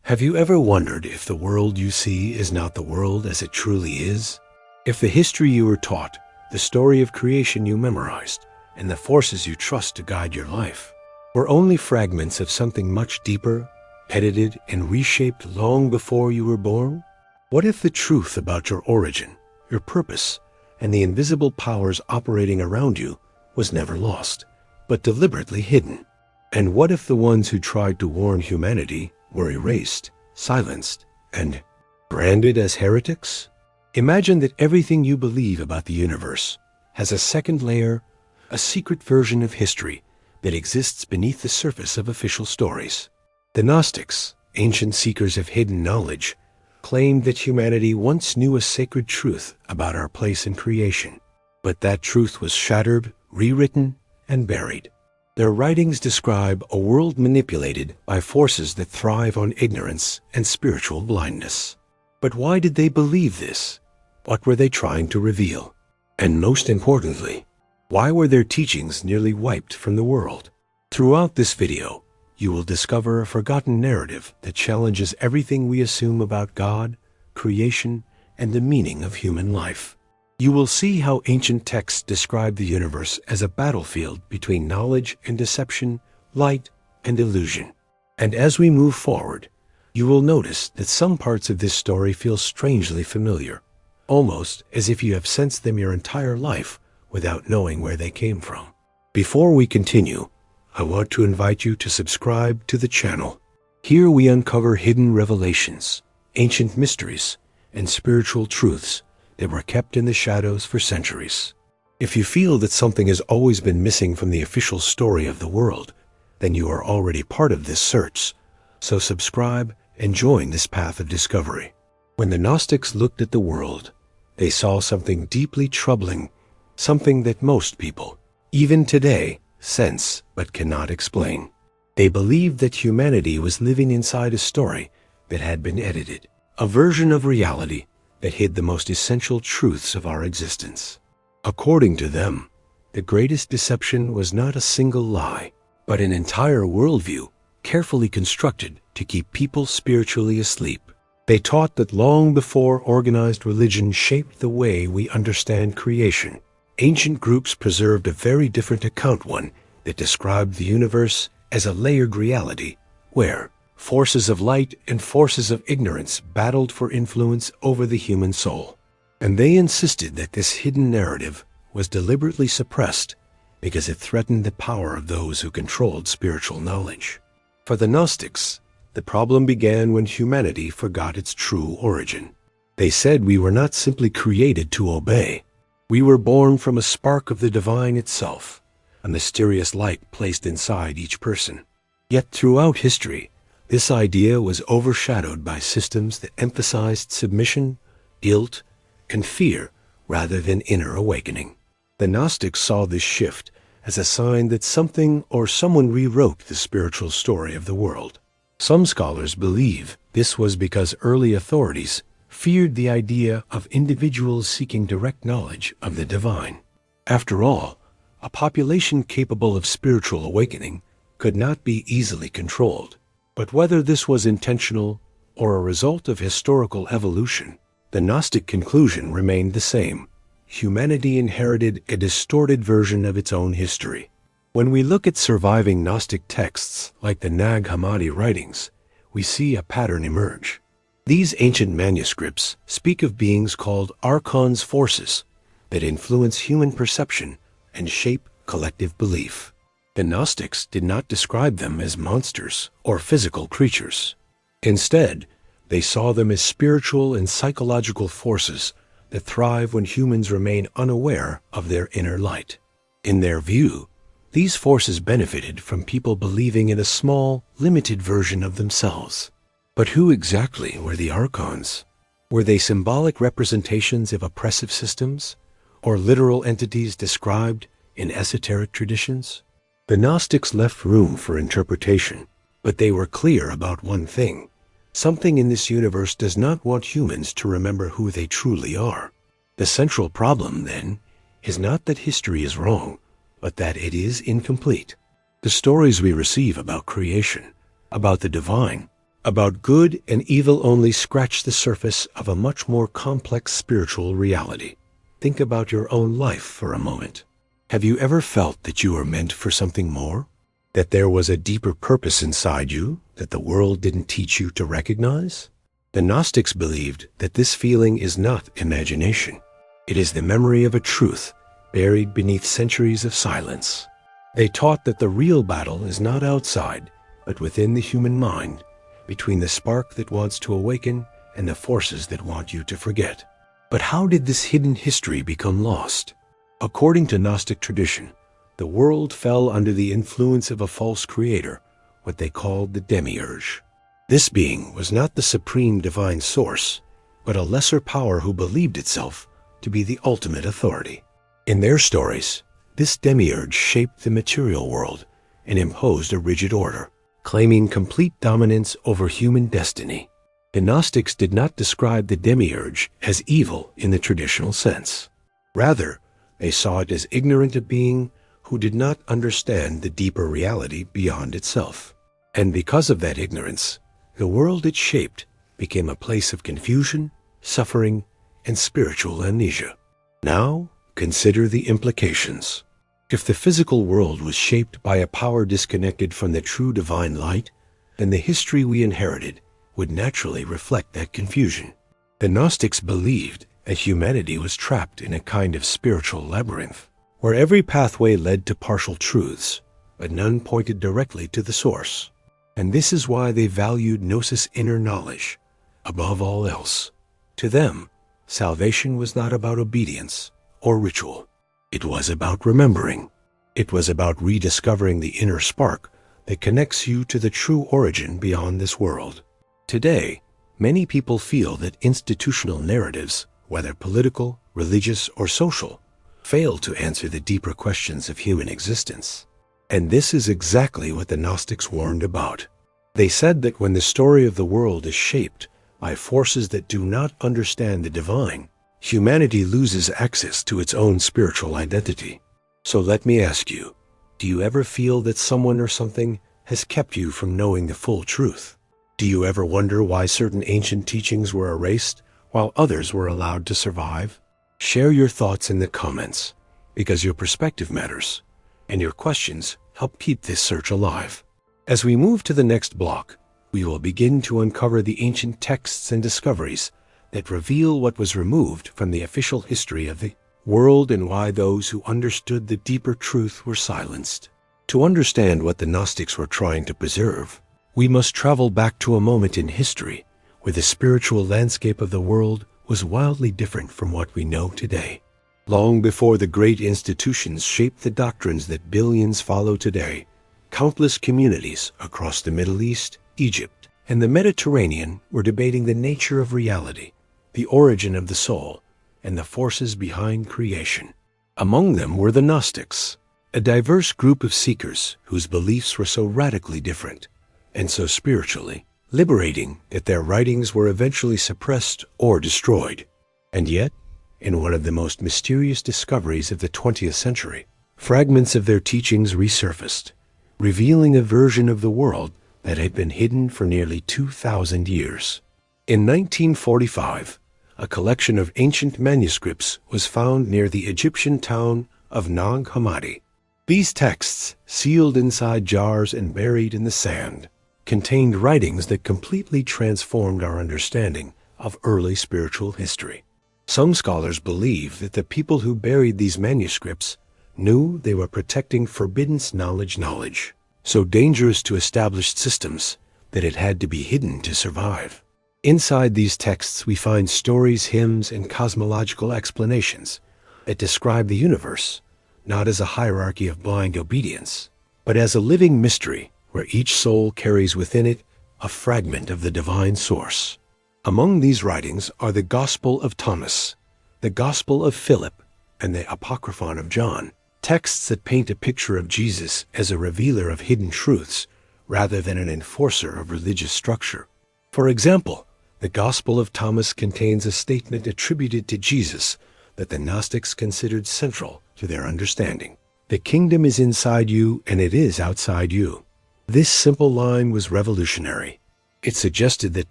Have you ever wondered if the world you see is not the world as it truly is? If the history you were taught, the story of creation you memorized, and the forces you trust to guide your life were only fragments of something much deeper, edited and reshaped long before you were born? What if the truth about your origin, your purpose, and the invisible powers operating around you was never lost, but deliberately hidden? And what if the ones who tried to warn humanity were erased, silenced, and branded as heretics? Imagine that everything you believe about the universe has a second layer, a secret version of history that exists beneath the surface of official stories. The Gnostics, ancient seekers of hidden knowledge, claimed that humanity once knew a sacred truth about our place in creation, but that truth was shattered, rewritten, and buried. Their writings describe a world manipulated by forces that thrive on ignorance and spiritual blindness. But why did they believe this? What were they trying to reveal? And most importantly, why were their teachings nearly wiped from the world? Throughout this video, you will discover a forgotten narrative that challenges everything we assume about God, creation, and the meaning of human life. You will see how ancient texts describe the universe as a battlefield between knowledge and deception, light and illusion. And as we move forward, you will notice that some parts of this story feel strangely familiar, almost as if you have sensed them your entire life without knowing where they came from. Before we continue, I want to invite you to subscribe to the channel. Here we uncover hidden revelations, ancient mysteries, and spiritual truths that were kept in the shadows for centuries. If you feel that something has always been missing from the official story of the world, then you are already part of this search. So subscribe and join this path of discovery. When the Gnostics looked at the world, they saw something deeply troubling, something that most people, even today, sense but cannot explain. They believed that humanity was living inside a story that had been edited, a version of reality that hid the most essential truths of our existence. According to them, the greatest deception was not a single lie, but an entire worldview carefully constructed to keep people spiritually asleep. They taught that long before organized religion shaped the way we understand creation, ancient groups preserved a very different account, one that described the universe as a layered reality where forces of light and forces of ignorance battled for influence over the human soul. And they insisted that this hidden narrative was deliberately suppressed because it threatened the power of those who controlled spiritual knowledge. For the Gnostics, the problem began when humanity forgot its true origin. They said we were not simply created to obey. We were born from a spark of the divine itself, a mysterious light placed inside each person. Yet throughout history, this idea was overshadowed by systems that emphasized submission, guilt, and fear rather than inner awakening. The Gnostics saw this shift as a sign that something or someone rewrote the spiritual story of the world. Some scholars believe this was because early authorities feared the idea of individuals seeking direct knowledge of the divine. After all, a population capable of spiritual awakening could not be easily controlled. But whether this was intentional or a result of historical evolution, the Gnostic conclusion remained the same. Humanity inherited a distorted version of its own history. When we look at surviving Gnostic texts like the Nag Hammadi writings, we see a pattern emerge. These ancient manuscripts speak of beings called archons, forces that influence human perception and shape collective belief. The Gnostics did not describe them as monsters or physical creatures. Instead, they saw them as spiritual and psychological forces that thrive when humans remain unaware of their inner light. In their view, these forces benefited from people believing in a small, limited version of themselves. But who exactly were the archons? Were they symbolic representations of oppressive systems, or literal entities described in esoteric traditions? The Gnostics left room for interpretation, but they were clear about one thing. Something in this universe does not want humans to remember who they truly are. The central problem, then, is not that history is wrong, but that it is incomplete. The stories we receive about creation, about the divine, about good and evil only scratch the surface of a much more complex spiritual reality. Think about your own life for a moment. Have you ever felt that you were meant for something more? That there was a deeper purpose inside you that the world didn't teach you to recognize? The Gnostics believed that this feeling is not imagination. It is the memory of a truth buried beneath centuries of silence. They taught that the real battle is not outside, but within the human mind, between the spark that wants to awaken and the forces that want you to forget. But how did this hidden history become lost? According to Gnostic tradition, the world fell under the influence of a false creator, what they called the demiurge. This being was not the supreme divine source, but a lesser power who believed itself to be the ultimate authority. In their stories, this demiurge shaped the material world and imposed a rigid order, claiming complete dominance over human destiny. The Gnostics did not describe the demiurge as evil in the traditional sense. Rather, they saw it as ignorant a being who did not understand the deeper reality beyond itself. And because of that ignorance, the world it shaped became a place of confusion, suffering, and spiritual amnesia. Now, consider the implications. If the physical world was shaped by a power disconnected from the true divine light, then the history we inherited would naturally reflect that confusion. The Gnostics believed that humanity was trapped in a kind of spiritual labyrinth, where every pathway led to partial truths, but none pointed directly to the source. And this is why they valued gnosis inner knowledge above all else. To them, salvation was not about obedience or ritual. It was about remembering. It was about rediscovering the inner spark that connects you to the true origin beyond this world. Today, many people feel that institutional narratives, whether political, religious, or social, fail to answer the deeper questions of human existence. And this is exactly what the Gnostics warned about. They said that when the story of the world is shaped by forces that do not understand the divine, humanity loses access to its own spiritual identity. So let me ask you, do you ever feel that someone or something has kept you from knowing the full truth? Do you ever wonder why certain ancient teachings were erased while others were allowed to survive? Share your thoughts in the comments, because your perspective matters, and your questions help keep this search alive. As we move to the next block, we will begin to uncover the ancient texts and discoveries that reveal what was removed from the official history of the world and why those who understood the deeper truth were silenced. To understand what the Gnostics were trying to preserve, we must travel back to a moment in history where the spiritual landscape of the world was wildly different from what we know today. Long before the great institutions shaped the doctrines that billions follow today, countless communities across the Middle East, Egypt, and the Mediterranean were debating the nature of reality, the origin of the soul, and the forces behind creation. Among them were the Gnostics, a diverse group of seekers whose beliefs were so radically different and so spiritually liberating that their writings were eventually suppressed or destroyed. And yet, in one of the most mysterious discoveries of the 20th century, fragments of their teachings resurfaced, revealing a version of the world that had been hidden for nearly 2,000 years. In 1945, a collection of ancient manuscripts was found near the Egyptian town of Nag Hammadi. These texts, sealed inside jars and buried in the sand, contained writings that completely transformed our understanding of early spiritual history. Some scholars believe that the people who buried these manuscripts knew they were protecting forbidden knowledge, so dangerous to established systems that it had to be hidden to survive. Inside these texts we find stories, hymns, and cosmological explanations that describe the universe not as a hierarchy of blind obedience, but as a living mystery where each soul carries within it a fragment of the divine source. Among these writings are the Gospel of Thomas, the Gospel of Philip, and the Apocryphon of John, texts that paint a picture of Jesus as a revealer of hidden truths rather than an enforcer of religious structure. For example, the Gospel of Thomas contains a statement attributed to Jesus that the Gnostics considered central to their understanding. The kingdom is inside you and it is outside you. This simple line was revolutionary. It suggested that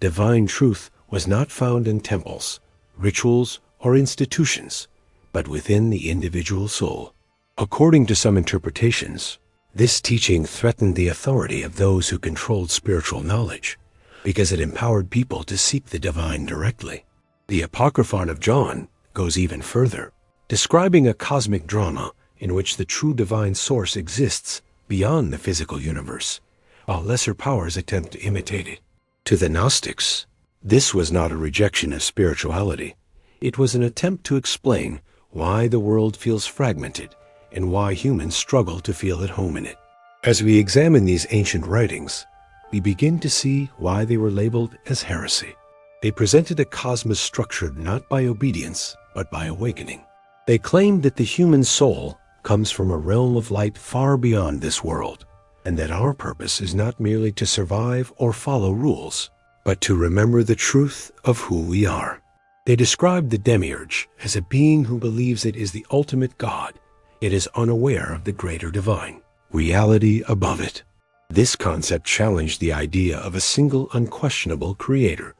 divine truth was not found in temples, rituals, or institutions, but within the individual soul. According to some interpretations, this teaching threatened the authority of those who controlled spiritual knowledge, because it empowered people to seek the divine directly. The Apocryphon of John goes even further, describing a cosmic drama in which the true divine source exists beyond the physical universe, while lesser powers attempt to imitate it. To the Gnostics, this was not a rejection of spirituality. It was an attempt to explain why the world feels fragmented and why humans struggle to feel at home in it. As we examine these ancient writings, we begin to see why they were labeled as heresy. They presented a cosmos structured not by obedience, but by awakening. They claimed that the human soul comes from a realm of light far beyond this world, and that our purpose is not merely to survive or follow rules, but to remember the truth of who we are. They described the demiurge as a being who believes it is the ultimate God, yet is unaware of the greater divine, reality above it. This concept challenged the idea of a single unquestionable creator,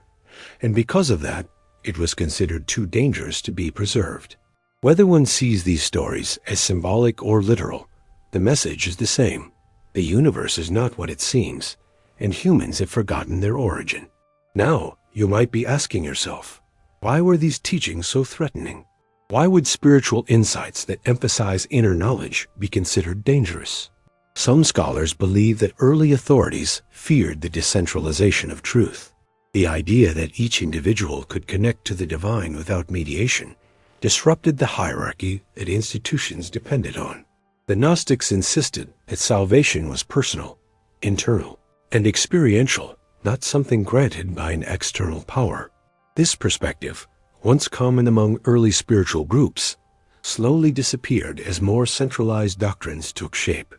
and because of that, it was considered too dangerous to be preserved. Whether one sees these stories as symbolic or literal, the message is the same. The universe is not what it seems, and humans have forgotten their origin. Now, you might be asking yourself, why were these teachings so threatening? Why would spiritual insights that emphasize inner knowledge be considered dangerous? Some scholars believe that early authorities feared the decentralization of truth. The idea that each individual could connect to the divine without mediation disrupted the hierarchy that institutions depended on. The Gnostics insisted that salvation was personal, internal, and experiential, not something granted by an external power. This perspective, once common among early spiritual groups, slowly disappeared as more centralized doctrines took shape.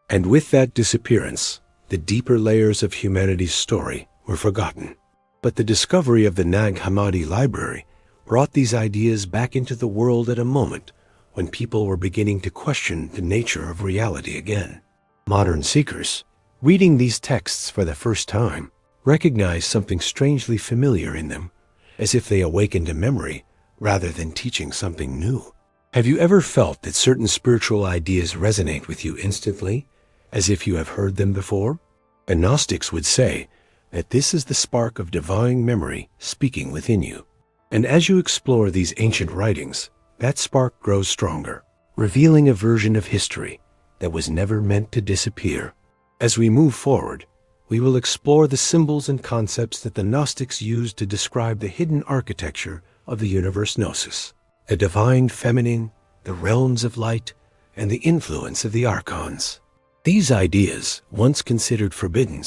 And with that disappearance, the deeper layers of humanity's story were forgotten. But the discovery of the Nag Hammadi library brought these ideas back into the world at a moment when people were beginning to question the nature of reality again. Modern seekers, reading these texts for the first time, recognize something strangely familiar in them, as if they awakened a memory rather than teaching something new. Have you ever felt that certain spiritual ideas resonate with you instantly, as if you have heard them before? The Gnostics would say that this is the spark of divine memory speaking within you. And as you explore these ancient writings, that spark grows stronger, revealing a version of history that was never meant to disappear. As we move forward, we will explore the symbols and concepts that the Gnostics used to describe the hidden architecture of the universe Gnosis, the divine feminine, the realms of light, and the influence of the archons. These ideas, once considered forbidden,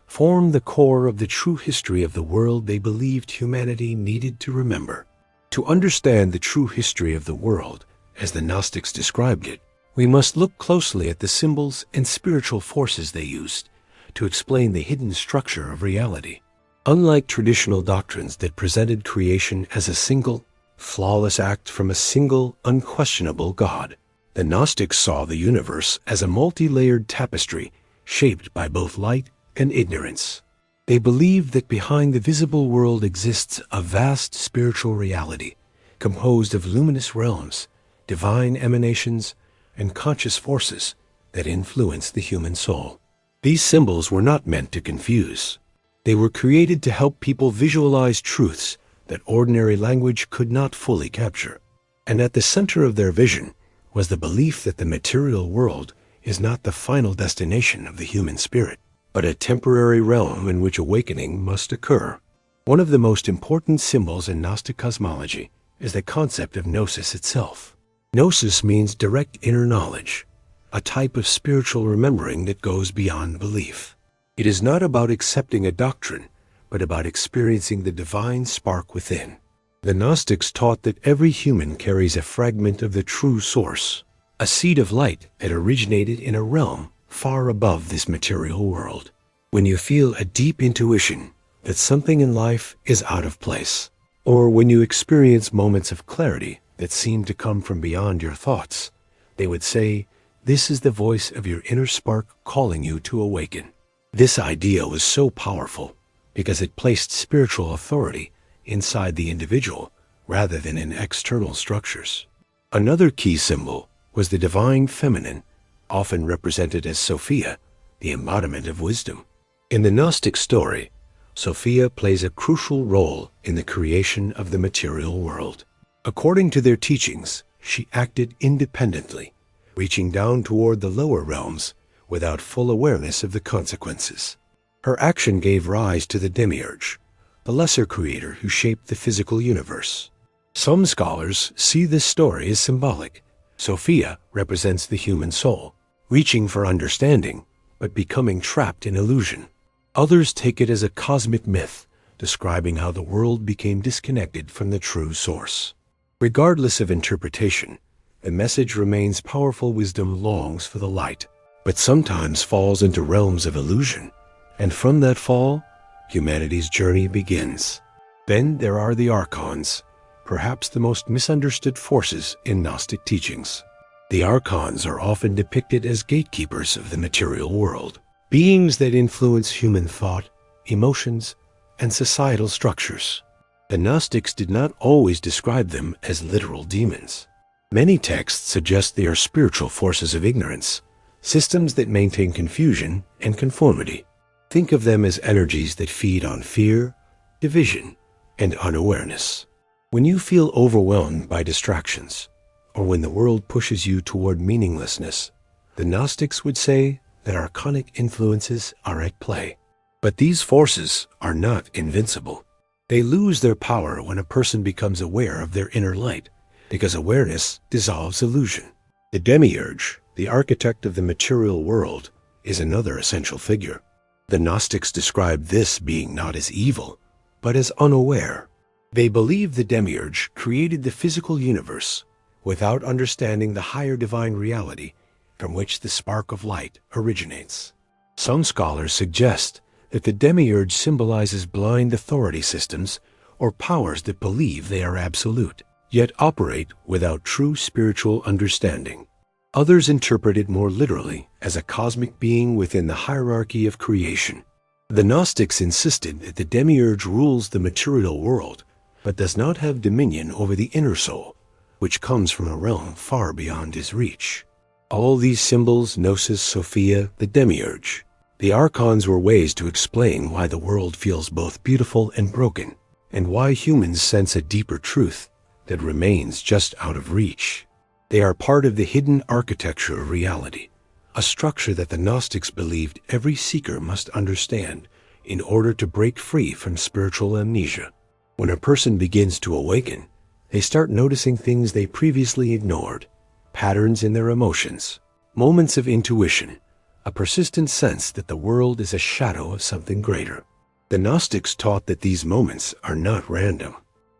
form the core of the true history of the world they believed humanity needed to remember. To understand the true history of the world, as the Gnostics described it, we must look closely at the symbols and spiritual forces they used to explain the hidden structure of reality. Unlike traditional doctrines that presented creation as a single, flawless act from a single, unquestionable God, the Gnostics saw the universe as a multi-layered tapestry shaped by both light and ignorance. They believed that behind the visible world exists a vast spiritual reality, composed of luminous realms, divine emanations, and conscious forces that influence the human soul. These symbols were not meant to confuse. They were created to help people visualize truths that ordinary language could not fully capture. And at the center of their vision was the belief that the material world is not the final destination of the human spirit, but a temporary realm in which awakening must occur. One of the most important symbols in Gnostic cosmology is the concept of gnosis itself. Gnosis means direct inner knowledge, a type of spiritual remembering that goes beyond belief. It is not about accepting a doctrine, but about experiencing the divine spark within. The Gnostics taught that every human carries a fragment of the true source, a seed of light that originated in a realm far above this material world. When you feel a deep intuition that something in life is out of place, or when you experience moments of clarity that seem to come from beyond your thoughts, they would say, this is the voice of your inner spark calling you to awaken. This idea was so powerful because it placed spiritual authority inside the individual rather than in external structures. Another key symbol was the divine feminine, often represented as Sophia, the embodiment of wisdom. In the Gnostic story, Sophia plays a crucial role in the creation of the material world. According to their teachings, she acted independently, reaching down toward the lower realms without full awareness of the consequences. Her action gave rise to the Demiurge, the lesser creator who shaped the physical universe. Some scholars see this story as symbolic. Sophia represents the human soul, reaching for understanding, but becoming trapped in illusion. Others take it as a cosmic myth, describing how the world became disconnected from the true source. Regardless of interpretation, the message remains powerful. Wisdom longs for the light, but sometimes falls into realms of illusion, and from that fall, humanity's journey begins. Then there are the archons, perhaps the most misunderstood forces in Gnostic teachings. The archons are often depicted as gatekeepers of the material world, beings that influence human thought, emotions, and societal structures. The Gnostics did not always describe them as literal demons. Many texts suggest they are spiritual forces of ignorance, systems that maintain confusion and conformity. Think of them as energies that feed on fear, division, and unawareness. When you feel overwhelmed by distractions, or when the world pushes you toward meaninglessness, the Gnostics would say that archonic influences are at play. But these forces are not invincible. They lose their power when a person becomes aware of their inner light, because awareness dissolves illusion. The Demiurge, the architect of the material world, is another essential figure. The Gnostics describe this being not as evil, but as unaware. They believe the Demiurge created the physical universe without understanding the higher divine reality from which the spark of light originates. Some scholars suggest that the Demiurge symbolizes blind authority systems or powers that believe they are absolute, yet operate without true spiritual understanding. Others interpret it more literally as a cosmic being within the hierarchy of creation. The Gnostics insisted that the Demiurge rules the material world, but does not have dominion over the inner soul, which comes from a realm far beyond his reach. All these symbols, Gnosis, Sophia, the Demiurge, the archons, were ways to explain why the world feels both beautiful and broken, and why humans sense a deeper truth that remains just out of reach. They are part of the hidden architecture of reality, a structure that the Gnostics believed every seeker must understand in order to break free from spiritual amnesia. When a person begins to awaken, they start noticing things they previously ignored, patterns in their emotions, moments of intuition, a persistent sense that the world is a shadow of something greater. The Gnostics taught that these moments are not random.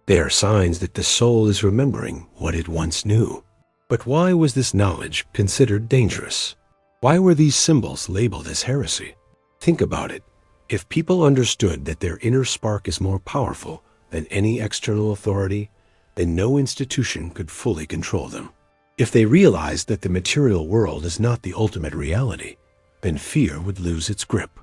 They are signs that the soul is remembering what it once knew. But why was this knowledge considered dangerous? Why were these symbols labeled as heresy? Think about it. If people understood that their inner spark is more powerful than any external authority, then no institution could fully control them. If they realized that the material world is not the ultimate reality, then fear would lose its grip.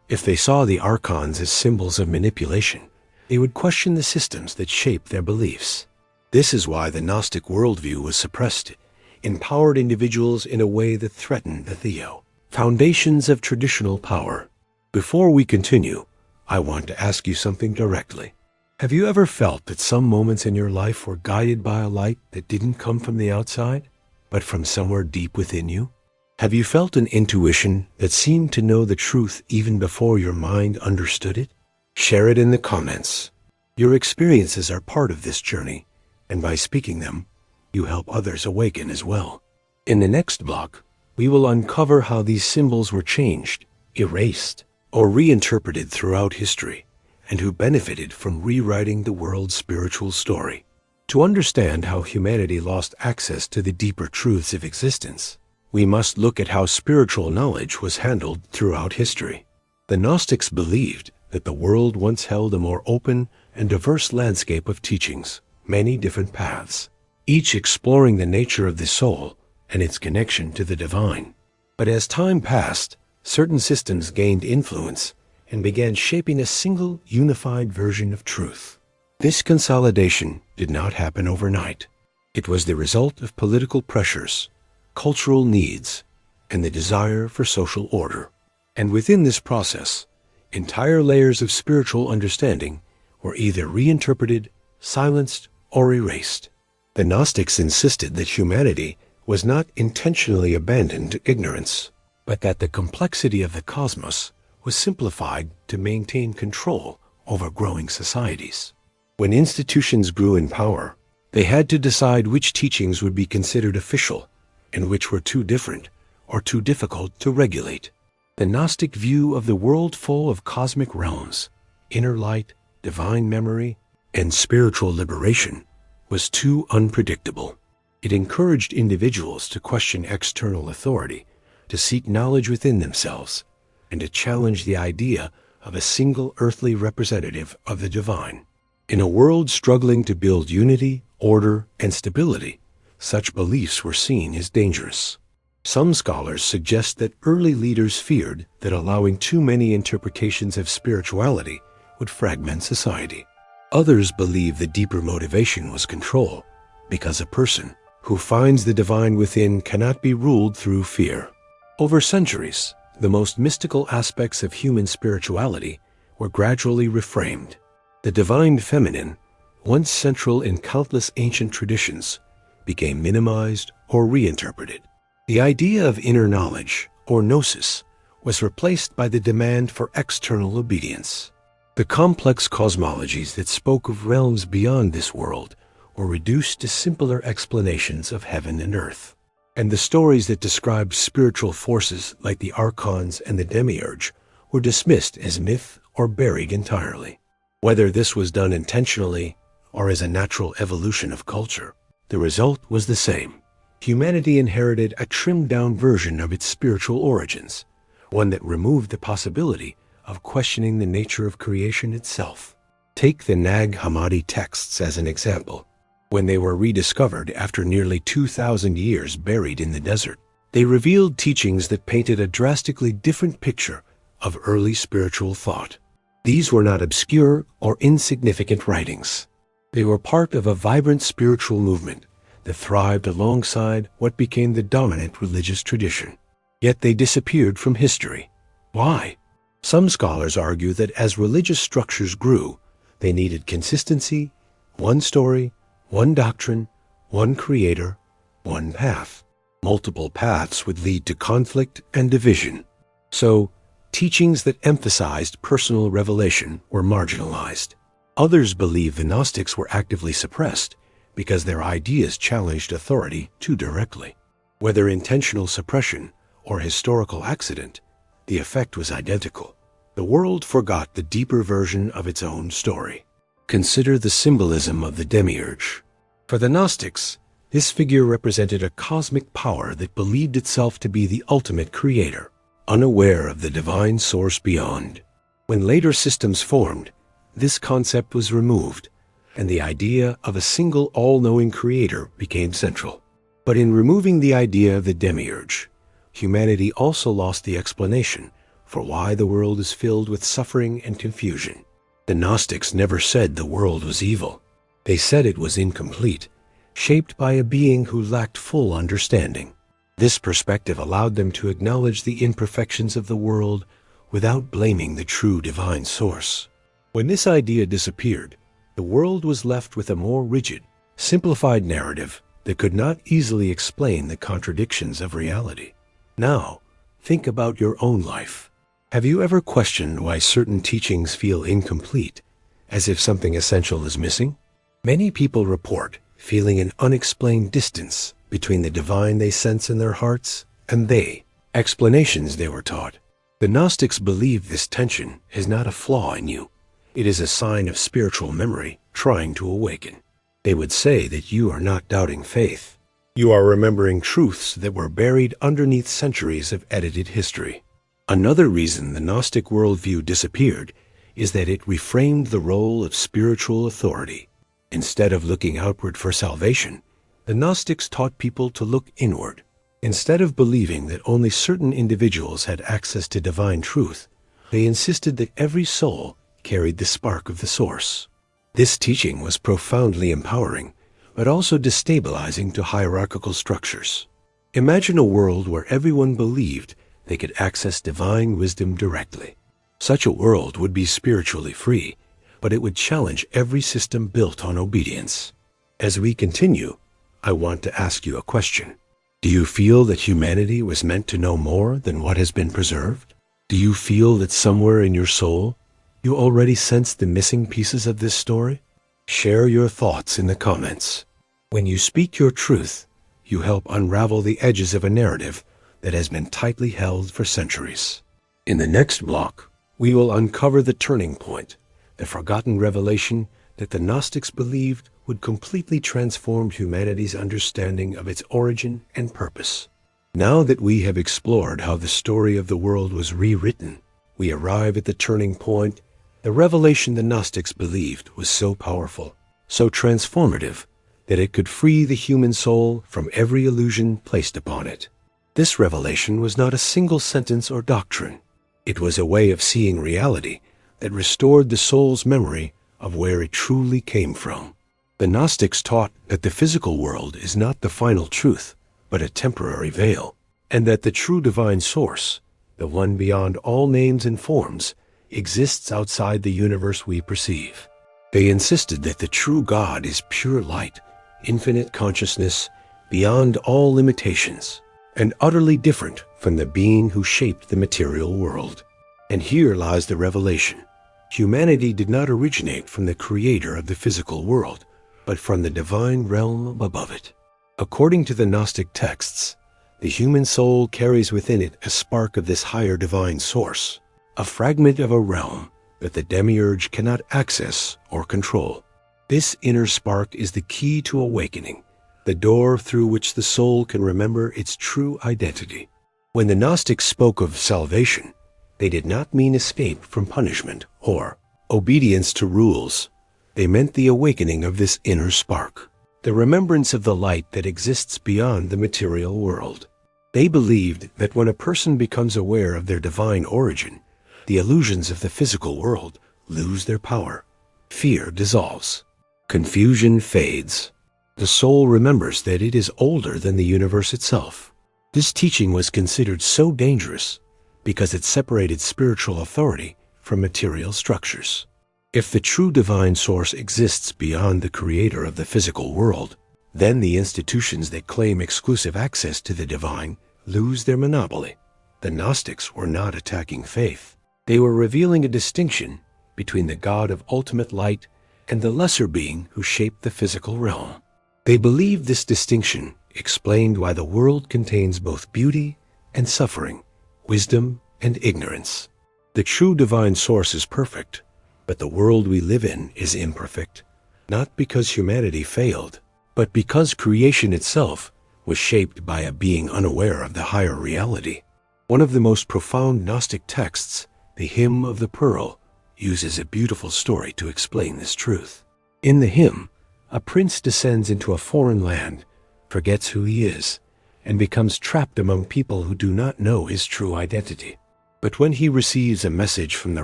If they saw the archons as symbols of manipulation, they would question the systems that shape their beliefs. This is why the Gnostic worldview was suppressed, empowered individuals in a way that threatened the theo, foundations of traditional power. Before we continue, I want to ask you something directly. Have you ever felt that some moments in your life were guided by a light that didn't come from the outside, but from somewhere deep within you? Have you felt an intuition that seemed to know the truth even before your mind understood it? Share it in the comments. Your experiences are part of this journey, and by speaking them, you help others awaken as well. In the next block, we will uncover how these symbols were changed, erased, or reinterpreted throughout history, and who benefited from rewriting the world's spiritual story. To understand how humanity lost access to the deeper truths of existence, we must look at how spiritual knowledge was handled throughout history. The Gnostics believed that the world once held a more open and diverse landscape of teachings, many different paths, each exploring the nature of the soul and its connection to the divine. But as time passed, certain systems gained influence and began shaping a single, unified version of truth. This consolidation did not happen overnight. It was the result of political pressures, cultural needs, and the desire for social order. And within this process, entire layers of spiritual understanding were either reinterpreted, silenced, or erased. The Gnostics insisted that humanity was not intentionally abandoned to ignorance, but that the complexity of the cosmos was simplified to maintain control over growing societies. When institutions grew in power, they had to decide which teachings would be considered official and which were too different or too difficult to regulate. The Gnostic view of the world full of cosmic realms, inner light, divine memory, and spiritual liberation was too unpredictable. It encouraged individuals to question external authority, to seek knowledge within themselves, and to challenge the idea of a single earthly representative of the divine. In a world struggling to build unity, order, and stability, such beliefs were seen as dangerous. Some scholars suggest that early leaders feared that allowing too many interpretations of spirituality would fragment society. Others believe the deeper motivation was control, because a person who finds the divine within cannot be ruled through fear. Over centuries, the most mystical aspects of human spirituality were gradually reframed. The divine feminine, once central in countless ancient traditions, became minimized or reinterpreted. The idea of inner knowledge, or gnosis, was replaced by the demand for external obedience. The complex cosmologies that spoke of realms beyond this world were reduced to simpler explanations of heaven and earth. And the stories that described spiritual forces like the archons and the demiurge were dismissed as myth or buried entirely. Whether this was done intentionally or as a natural evolution of culture, the result was the same. Humanity inherited a trimmed-down version of its spiritual origins, one that removed the possibility of questioning the nature of creation itself. Take the Nag Hammadi texts as an example. When they were rediscovered after nearly 2,000 years buried in the desert, they revealed teachings that painted a drastically different picture of early spiritual thought. These were not obscure or insignificant writings. They were part of a vibrant spiritual movement that thrived alongside what became the dominant religious tradition. Yet they disappeared from history. Why? Some scholars argue that as religious structures grew, they needed consistency, one story, one doctrine, one creator, one path. Multiple paths would lead to conflict and division. So, teachings that emphasized personal revelation were marginalized. Others believe the Gnostics were actively suppressed because their ideas challenged authority too directly. Whether intentional suppression or historical accident, the effect was identical. The world forgot the deeper version of its own story. Consider the symbolism of the demiurge. For the Gnostics, this figure represented a cosmic power that believed itself to be the ultimate creator, unaware of the divine source beyond. When later systems formed, this concept was removed, and the idea of a single all-knowing creator became central. But in removing the idea of the demiurge, humanity also lost the explanation for why the world is filled with suffering and confusion. The Gnostics never said the world was evil. They said it was incomplete, shaped by a being who lacked full understanding. This perspective allowed them to acknowledge the imperfections of the world without blaming the true divine source. When this idea disappeared, the world was left with a more rigid, simplified narrative that could not easily explain the contradictions of reality. Now, think about your own life. Have you ever questioned why certain teachings feel incomplete, as if something essential is missing? Many people report feeling an unexplained distance between the divine they sense in their hearts and the explanations they were taught. The Gnostics believe this tension is not a flaw in you. It is a sign of spiritual memory trying to awaken. They would say that you are not doubting faith. You are remembering truths that were buried underneath centuries of edited history. Another reason the Gnostic worldview disappeared is that it reframed the role of spiritual authority. Instead of looking outward for salvation, the Gnostics taught people to look inward. Instead of believing that only certain individuals had access to divine truth, They insisted that every soul carried the spark of the source. This teaching was profoundly empowering, but also destabilizing to hierarchical structures. Imagine a world where everyone believed they could access divine wisdom directly. Such a world would be spiritually free, but it would challenge every system built on obedience. As we continue, I want to ask you a question. Do you feel that humanity was meant to know more than what has been preserved? Do you feel that somewhere in your soul, you already sense the missing pieces of this story? Share your thoughts in the comments. When you speak your truth, you help unravel the edges of a narrative that has been tightly held for centuries. In the next block, we will uncover the turning point, the forgotten revelation that the Gnostics believed would completely transform humanity's understanding of its origin and purpose. Now that we have explored how the story of the world was rewritten, we arrive at the turning point. The revelation the Gnostics believed was so powerful, so transformative, that it could free the human soul from every illusion placed upon it. This revelation was not a single sentence or doctrine. It was a way of seeing reality that restored the soul's memory of where it truly came from. The Gnostics taught that the physical world is not the final truth, but a temporary veil, and that the true divine source, the one beyond all names and forms, exists outside the universe we perceive. They insisted that the true God is pure light, infinite consciousness, beyond all limitations, and utterly different from the being who shaped the material world. And here lies the revelation. Humanity did not originate from the creator of the physical world, but from the divine realm above it. According to the Gnostic texts, the human soul carries within it a spark of this higher divine source, a fragment of a realm that the demiurge cannot access or control. This inner spark is the key to awakening, the door through which the soul can remember its true identity. When the Gnostics spoke of salvation, they did not mean escape from punishment or obedience to rules. They meant the awakening of this inner spark, the remembrance of the light that exists beyond the material world. They believed that when a person becomes aware of their divine origin, the illusions of the physical world lose their power. Fear dissolves. Confusion fades. The soul remembers that it is older than the universe itself. This teaching was considered so dangerous because it separated spiritual authority from material structures. If the true divine source exists beyond the creator of the physical world, then the institutions that claim exclusive access to the divine lose their monopoly. The Gnostics were not attacking faith. They were revealing a distinction between the God of ultimate light and the lesser being who shaped the physical realm. They believed this distinction explained why the world contains both beauty and suffering, wisdom and ignorance. The true divine source is perfect, but the world we live in is imperfect, not because humanity failed, but because creation itself was shaped by a being unaware of the higher reality. One of the most profound Gnostic texts, the Hymn of the Pearl, uses a beautiful story to explain this truth. In the hymn, a prince descends into a foreign land, forgets who he is, and becomes trapped among people who do not know his true identity. But when he receives a message from the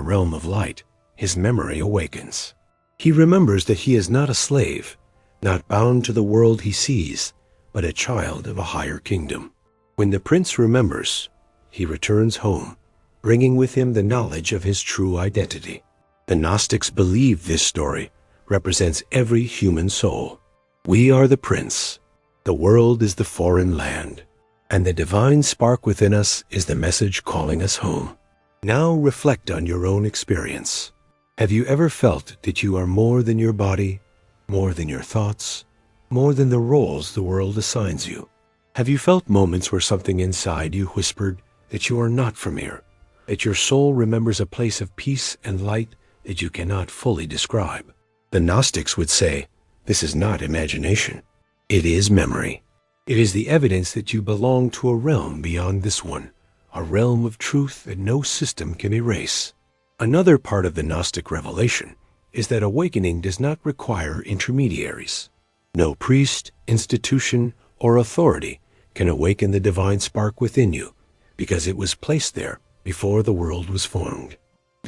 realm of light, his memory awakens. He remembers that he is not a slave, not bound to the world he sees, but a child of a higher kingdom. When the prince remembers, he returns home, bringing with him the knowledge of his true identity. The Gnostics believe this story represents every human soul. We are the prince, the world is the foreign land, and the divine spark within us is the message calling us home. Now reflect on your own experience. Have you ever felt that you are more than your body, more than your thoughts, more than the roles the world assigns you? Have you felt moments where something inside you whispered that you are not from here, that your soul remembers a place of peace and light that you cannot fully describe? The Gnostics would say, this is not imagination. It is memory. It is the evidence that you belong to a realm beyond this one, a realm of truth that no system can erase. Another part of the Gnostic revelation is that awakening does not require intermediaries. No priest, institution, or authority can awaken the divine spark within you, because it was placed there before the world was formed.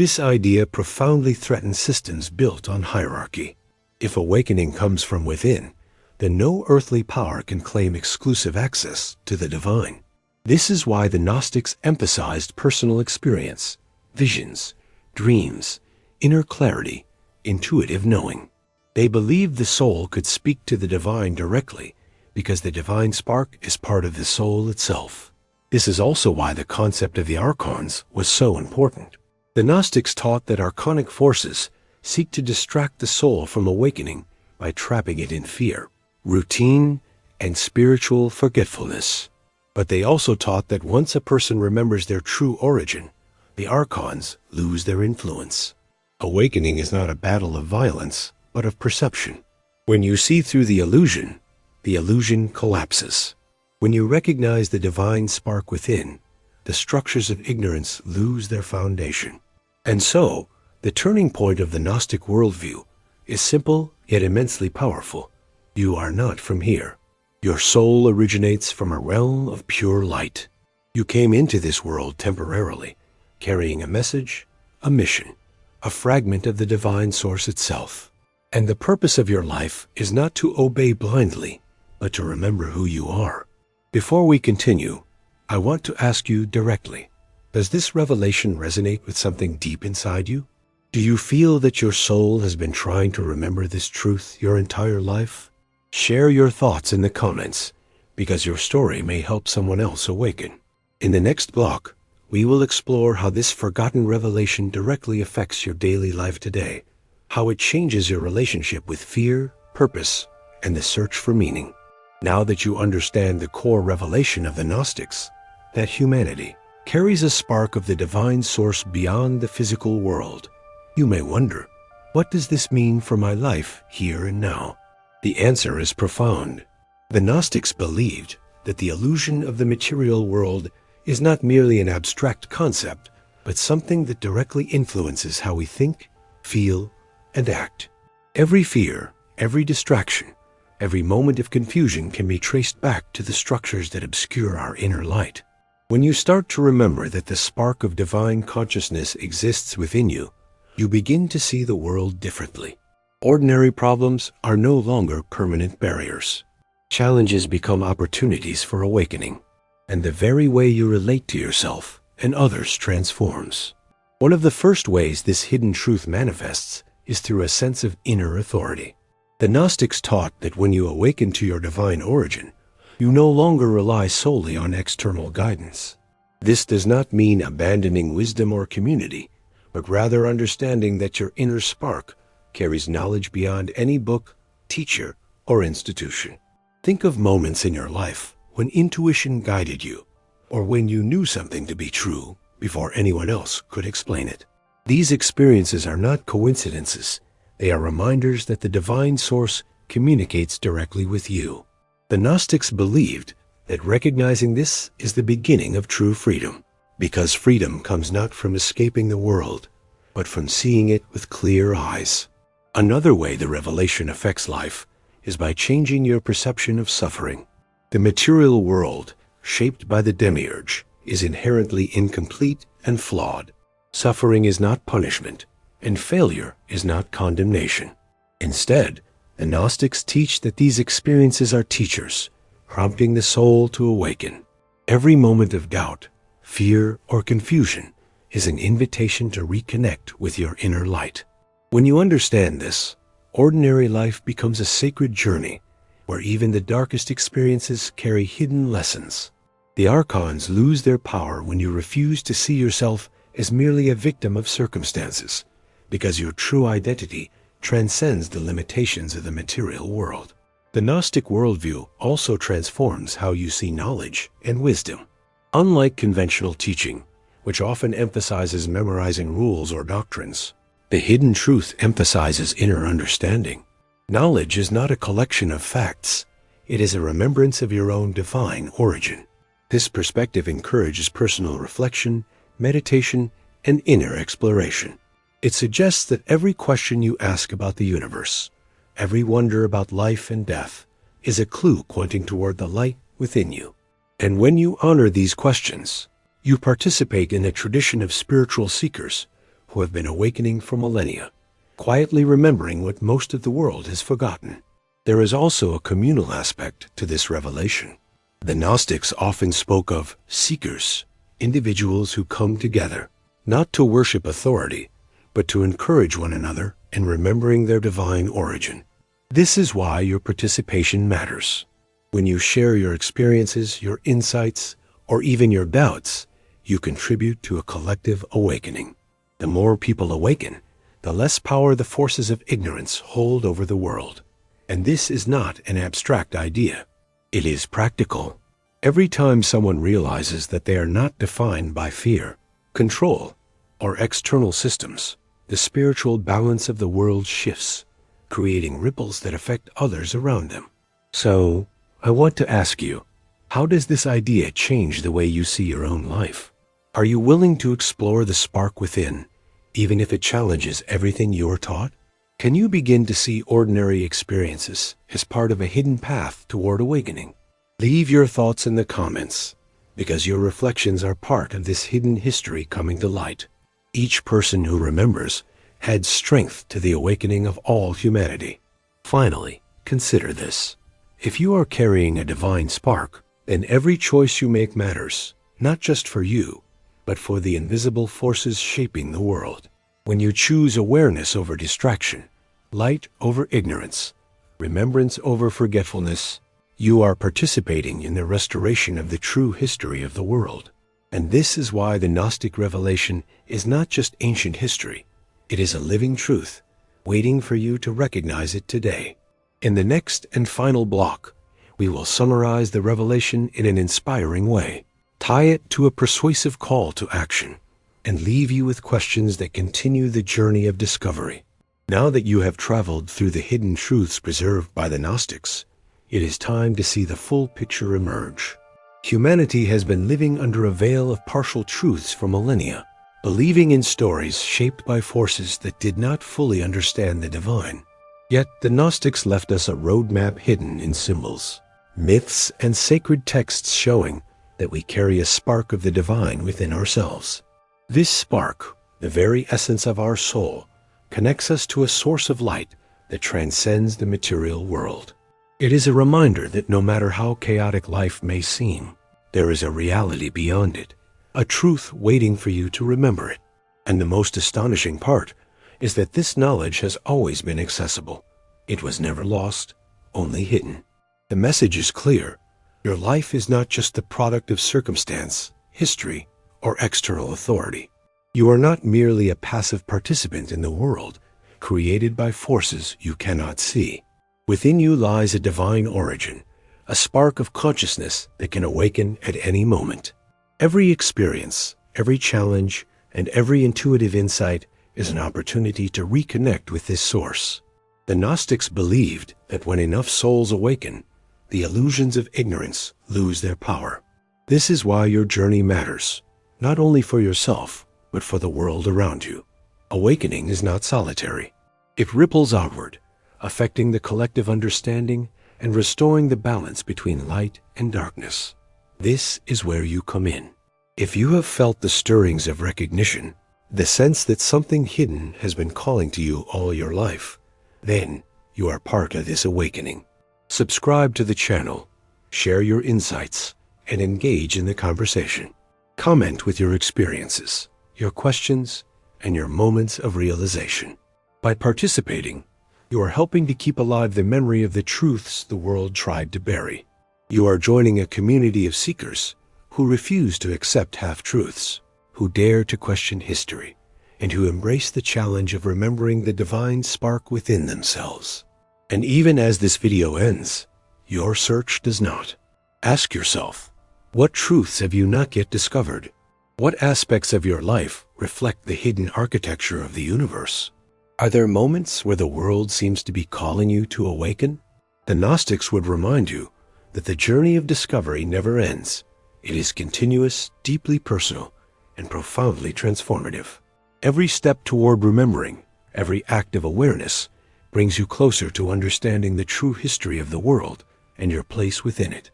This idea profoundly threatens systems built on hierarchy. If awakening comes from within, then no earthly power can claim exclusive access to the divine. This is why the Gnostics emphasized personal experience, visions, dreams, inner clarity, intuitive knowing. They believed the soul could speak to the divine directly because the divine spark is part of the soul itself. This is also why the concept of the archons was so important. The Gnostics taught that archonic forces seek to distract the soul from awakening by trapping it in fear, routine, and spiritual forgetfulness. But they also taught that once a person remembers their true origin, the archons lose their influence. Awakening is not a battle of violence, but of perception. When you see through the illusion collapses. When you recognize the divine spark within, the structures of ignorance lose their foundation. And so, the turning point of the Gnostic worldview is simple yet immensely powerful. You are not from here. Your soul originates from a realm of pure light. You came into this world temporarily, carrying a message, a mission, a fragment of the divine source itself. And the purpose of your life is not to obey blindly, but to remember who you are. Before we continue, I want to ask you directly, does this revelation resonate with something deep inside you? Do you feel that your soul has been trying to remember this truth your entire life? Share your thoughts in the comments, because your story may help someone else awaken. In the next block, we will explore how this forgotten revelation directly affects your daily life today, how it changes your relationship with fear, purpose, and the search for meaning. Now that you understand the core revelation of the Gnostics, that humanity carries a spark of the divine source beyond the physical world, you may wonder, what does this mean for my life here and now? The answer is profound. The Gnostics believed that the illusion of the material world is not merely an abstract concept, but something that directly influences how we think, feel, and act. Every fear, every distraction, every moment of confusion can be traced back to the structures that obscure our inner light. When you start to remember that the spark of divine consciousness exists within you, you begin to see the world differently. Ordinary problems are no longer permanent barriers. Challenges become opportunities for awakening, and the very way you relate to yourself and others transforms. One of the first ways this hidden truth manifests is through a sense of inner authority. The Gnostics taught that when you awaken to your divine origin, you no longer rely solely on external guidance. This does not mean abandoning wisdom or community, but rather understanding that your inner spark carries knowledge beyond any book, teacher, or institution. Think of moments in your life when intuition guided you, or when you knew something to be true before anyone else could explain it. These experiences are not coincidences. They are reminders that the divine source communicates directly with you. The Gnostics believed that recognizing this is the beginning of true freedom, because freedom comes not from escaping the world, but from seeing it with clear eyes. Another way the revelation affects life is by changing your perception of suffering. The material world, shaped by the demiurge, is inherently incomplete and flawed. Suffering is not punishment, and failure is not condemnation. Instead, the Gnostics teach that these experiences are teachers, prompting the soul to awaken. Every moment of doubt, fear, or confusion is an invitation to reconnect with your inner light. When you understand this, ordinary life becomes a sacred journey where even the darkest experiences carry hidden lessons. The archons lose their power when you refuse to see yourself as merely a victim of circumstances, because your true identity transcends the limitations of the material world. The Gnostic worldview also transforms how you see knowledge and wisdom. Unlike conventional teaching, which often emphasizes memorizing rules or doctrines, the hidden truth emphasizes inner understanding. Knowledge is not a collection of facts. It is a remembrance of your own divine origin. This perspective encourages personal reflection, meditation, and inner exploration. It suggests that every question you ask about the universe, every wonder about life and death, is a clue pointing toward the light within you. And when you honor these questions, you participate in a tradition of spiritual seekers who have been awakening for millennia, quietly remembering what most of the world has forgotten. There is also a communal aspect to this revelation. The Gnostics often spoke of seekers, individuals who come together, not to worship authority, but to encourage one another in remembering their divine origin. This is why your participation matters. When you share your experiences, your insights, or even your doubts, you contribute to a collective awakening. The more people awaken, the less power the forces of ignorance hold over the world. And this is not an abstract idea. It is practical. Every time someone realizes that they are not defined by fear, control, or external systems, the spiritual balance of the world shifts, creating ripples that affect others around them. So, I want to ask you, how does this idea change the way you see your own life? Are you willing to explore the spark within, even if it challenges everything you are taught? Can you begin to see ordinary experiences as part of a hidden path toward awakening? Leave your thoughts in the comments, because your reflections are part of this hidden history coming to light. Each person who remembers adds strength to the awakening of all humanity. Finally, consider this. If you are carrying a divine spark, then every choice you make matters, not just for you, but for the invisible forces shaping the world. When you choose awareness over distraction, light over ignorance, remembrance over forgetfulness, you are participating in the restoration of the true history of the world. And this is why the Gnostic revelation is not just ancient history. It is a living truth, waiting for you to recognize it today. In the next and final block, we will summarize the revelation in an inspiring way, tie it to a persuasive call to action, and leave you with questions that continue the journey of discovery. Now that you have traveled through the hidden truths preserved by the Gnostics, it is time to see the full picture emerge. Humanity has been living under a veil of partial truths for millennia, believing in stories shaped by forces that did not fully understand the divine. Yet the Gnostics left us a roadmap hidden in symbols, myths, and sacred texts showing that we carry a spark of the divine within ourselves. This spark, the very essence of our soul, connects us to a source of light that transcends the material world. It is a reminder that no matter how chaotic life may seem, there is a reality beyond it, a truth waiting for you to remember it. And the most astonishing part is that this knowledge has always been accessible. It was never lost, only hidden. The message is clear. Your life is not just the product of circumstance, history, or external authority. You are not merely a passive participant in the world, created by forces you cannot see. Within you lies a divine origin, a spark of consciousness that can awaken at any moment. Every experience, every challenge, and every intuitive insight is an opportunity to reconnect with this source. The Gnostics believed that when enough souls awaken, the illusions of ignorance lose their power. This is why your journey matters, not only for yourself, but for the world around you. Awakening is not solitary. It ripples outward, affecting the collective understanding and restoring the balance between light and darkness. This is where you come in. If you have felt the stirrings of recognition, the sense that something hidden has been calling to you all your life, then you are part of this awakening. Subscribe to the channel, share your insights, and engage in the conversation. Comment with your experiences, your questions, and your moments of realization. By participating, you are helping to keep alive the memory of the truths the world tried to bury. You are joining a community of seekers who refuse to accept half-truths, who dare to question history, and who embrace the challenge of remembering the divine spark within themselves. And even as this video ends, your search does not. Ask yourself, what truths have you not yet discovered? What aspects of your life reflect the hidden architecture of the universe? Are there moments where the world seems to be calling you to awaken? The Gnostics would remind you that the journey of discovery never ends. It is continuous, deeply personal, and profoundly transformative. Every step toward remembering, every act of awareness, brings you closer to understanding the true history of the world and your place within it.